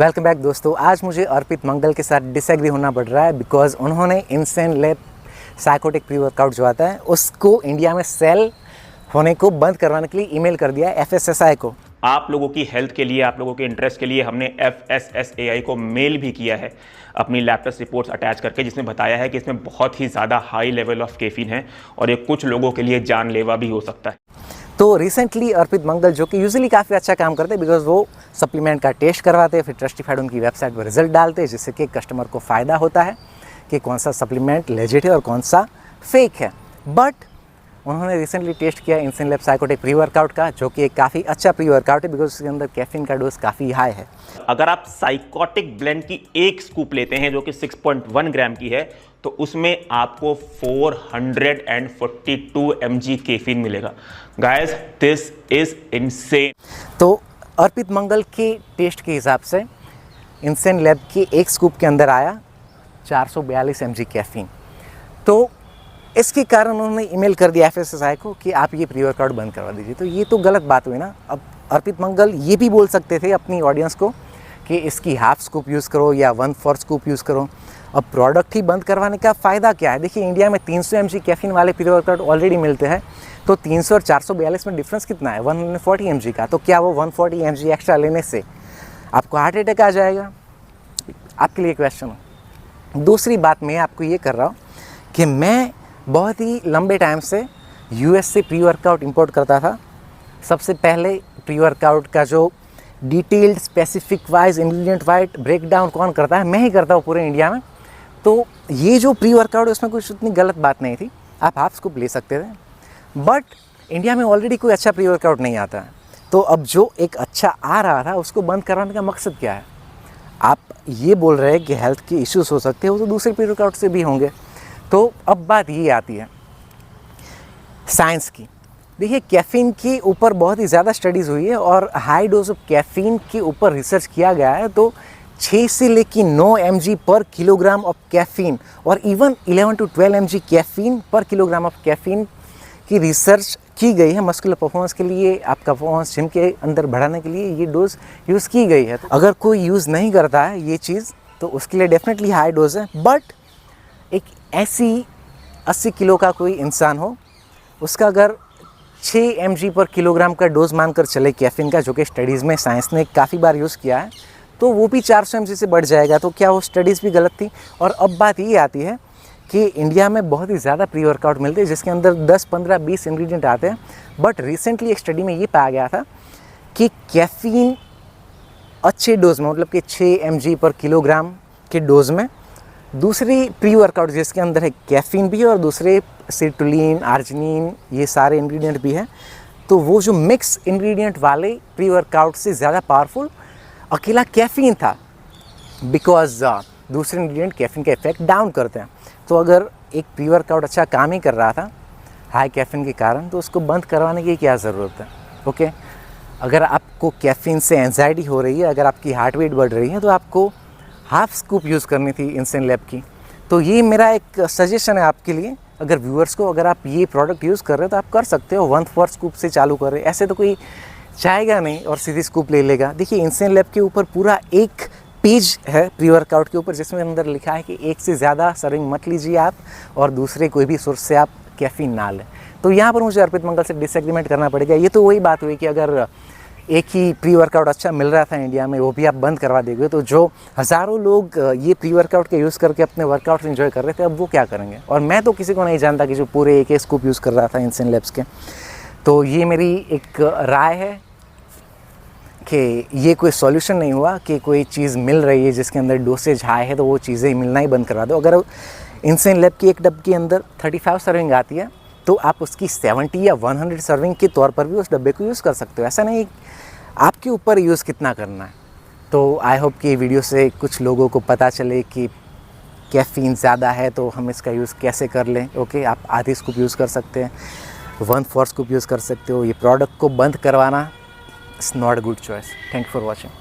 Welcome back दोस्तों। आज मुझे अर्पित मंगल के साथ डिसएग्री होना पड़ रहा है बिकॉज उन्होंने insane lab psychotic pre workout जो आता है उसको इंडिया में सेल होने को बंद करवाने के लिए ईमेल कर दिया है FSSAI को। आप लोगों की हेल्थ के लिए, आप लोगों के इंटरेस्ट के लिए हमने FSSAI को मेल भी किया है अपनी लैब टेस्ट रिपोर्ट्स अटैच करके, जिसमें बताया है कि इसमें बहुत ही ज़्यादा हाई लेवल ऑफ कैफीन है और ये कुछ लोगों के लिए जानलेवा भी हो सकता है। तो रिसेंटली अर्पित मंगल जो कि यूजुअली काफ़ी अच्छा काम करते हैं बिकॉज वो सप्लीमेंट का टेस्ट करवाते हैं, फिर ट्रस्टिफाइड उनकी वेबसाइट पर रिजल्ट डालते हैं जिससे कि कस्टमर को फ़ायदा होता है कि कौन सा सप्लीमेंट लेजिट है और कौन सा फेक है। बट उन्होंने रिसेंटली टेस्ट किया insane lab psychotic pre workout का, जो कि एक काफ़ी अच्छा प्री वर्कआउट है बिकॉज उसके अंदर कैफीन का डोज काफ़ी हाई है। अगर आप साइकोटिक ब्लेंड की एक स्कूप लेते हैं जो कि 6.1 ग्राम की है, तो उसमें आपको 442 mg कैफीन मिलेगा। Guys, this is insane. तो अर्पित मंगल के टेस्ट के हिसाब से इंसेन लैब की एक स्कूप के अंदर आया 442 mg कैफीन। तो इसके कारण उन्होंने ईमेल कर दिया FSSAI को कि आप ये प्री वर्कआउट बंद करवा दीजिए। तो ये तो गलत बात हुई ना। अब अर्पित मंगल ये भी बोल सकते थे अपनी ऑडियंस को कि इसकी हाफ स्कूप यूज़ करो या 1/4 स्कूप यूज़ करो। अब प्रोडक्ट ही बंद करवाने का फ़ायदा क्या है? देखिए, इंडिया में 300 mg कैफीन वाले प्री वर्कआउट ऑलरेडी मिलते हैं, तो 300 और 442 में डिफरेंस कितना है? 140 mg का। तो क्या वो 140 mg एक्स्ट्रा लेने से आपको हार्ट अटैक आ जाएगा? आपके लिए क्वेश्चन है। दूसरी बात मैं आपको ये कर रहा हूँ कि मैं बहुत ही लंबे टाइम से US से प्री वर्कआउट इंपोर्ट करता था। सबसे पहले प्री वर्कआउट का जो detailed specific wise ingredient wise breakdown कौन करता है? मैं ही करता हूँ पूरे इंडिया में। तो ये जो प्री वर्कआउट है उसमें कुछ उतनी गलत बात नहीं थी, आप हाफ स्कूप ले सकते थे। बट इंडिया में ऑलरेडी कोई अच्छा प्री वर्कआउट नहीं आता है, तो अब जो एक अच्छा आ रहा था उसको बंद कराने का मकसद क्या है? आप ये बोल रहे हैं कि हेल्थ के इश्यूज हो सकते हैं, वो तो दूसरे प्री वर्कआउट से भी होंगे। तो अब बात ये आती है साइंस की। देखिए, कैफ़ीन के ऊपर बहुत ही ज़्यादा स्टडीज़ हुई है और हाई डोज ऑफ कैफ़ीन के ऊपर रिसर्च किया गया है। तो 6 से लेकर 9 mg पर किलोग्राम ऑफ कैफ़ीन और इवन 11 to 12 mg कैफ़ीन पर किलोग्राम ऑफ कैफ़ीन की रिसर्च की गई है मस्कुलर परफॉर्मेंस के लिए, आपका परफॉर्मेंस जिम के अंदर बढ़ाने के लिए ये डोज यूज़ की गई है। तो अगर कोई यूज़ नहीं करता है ये चीज़ तो उसके लिए डेफिनेटली हाई डोज है। बट एक ऐसी 80 किलो का कोई इंसान हो, उसका अगर 6 mg पर किलोग्राम का डोज मानकर चले कैफीन का, जो कि स्टडीज़ में साइंस ने काफ़ी बार यूज़ किया है, तो वो भी 400 mg से बढ़ जाएगा। तो क्या वो स्टडीज़ भी गलत थी? और अब बात ये आती है कि इंडिया में बहुत ही ज़्यादा प्री वर्कआउट मिलते हैं जिसके अंदर 10, 15, 20 इंग्रेडिएंट आते हैं। बट रिसेंटली एक स्टडी में ये पाया गया था कि कैफीन अच्छे डोज में, मतलब कि 6 mg पर किलोग्राम के डोज में दूसरी प्री वर्कआउट जिसके अंदर है कैफीन भी है और दूसरे सिट्रुलिन, आर्जिनिन, ये सारे इंग्रेडिएंट भी हैं, तो वो जो मिक्स इंग्रेडिएंट वाले प्री वर्कआउट से ज़्यादा पावरफुल अकेला कैफीन था बिकॉज दूसरे इंग्रेडिएंट कैफीन का इफेक्ट डाउन करते हैं। तो अगर एक प्री वर्कआउट अच्छा काम ही कर रहा था हाई कैफीन के कारण, तो उसको बंद करवाने की क्या ज़रूरत है? ओके, अगर आपको कैफीन से एंजाइटी हो रही है, अगर आपकी हार्ट रेट बढ़ रही है, तो आपको हाफ स्कूप यूज़ करनी थी इंसेन लैब की। तो ये मेरा एक सजेशन है आपके लिए, अगर व्यूअर्स को, अगर आप ये प्रोडक्ट यूज़ कर रहे हो तो आप कर सकते हो 1/4 स्कूप से चालू कर रहे। ऐसे तो कोई चाहेगा नहीं और सीधी स्कूप ले लेगा। देखिए, इंसेन लैब के ऊपर पूरा एक पेज है प्री वर्कआउट के ऊपर जिसमें अंदर लिखा है कि एक से ज़्यादा सर्विंग मत लीजिए आप और दूसरे कोई भी सोर्स से आप कैफीन ना लें। तो यहाँ पर मुझे अर्पित मंगल से डिसएग्रीमेंट करना पड़ेगा। ये तो वही बात हुई कि अगर एक ही प्री वर्कआउट अच्छा मिल रहा था इंडिया में, वो भी आप बंद करवा देंगे, तो जो हज़ारों लोग ये प्री वर्कआउट का यूज़ करके अपने वर्कआउट एंजॉय कर रहे थे, अब वो क्या करेंगे? और मैं तो किसी को नहीं जानता कि जो पूरे एक स्कूप यूज़ कर रहा था इंसेन लैब्स के। तो ये मेरी एक राय है कि ये कोई सॉल्यूशन नहीं हुआ कि कोई चीज़ मिल रही है जिसके अंदर डोसेज हाई है तो वो चीज़ें मिलना ही बंद करा दो। अगर इंसेन लैब की एक डब्बे के अंदर 35 सर्विंग आती है तो आप उसकी 70 या 100 सर्विंग के तौर पर भी उस डब्बे को यूज़ कर सकते हो। ऐसा नहीं, आपके ऊपर यूज़ कितना करना है। तो आई होप कि वीडियो से कुछ लोगों को पता चले कि कैफ़ीन ज़्यादा है तो हम इसका यूज़ कैसे कर लें। ओके, आप आधी स्कूप यूज़ कर सकते हैं, 1/4 स्कूप यूज़ कर सकते हो। ये प्रोडक्ट को बंद करवाना it's not a good choice. Thank you for watching.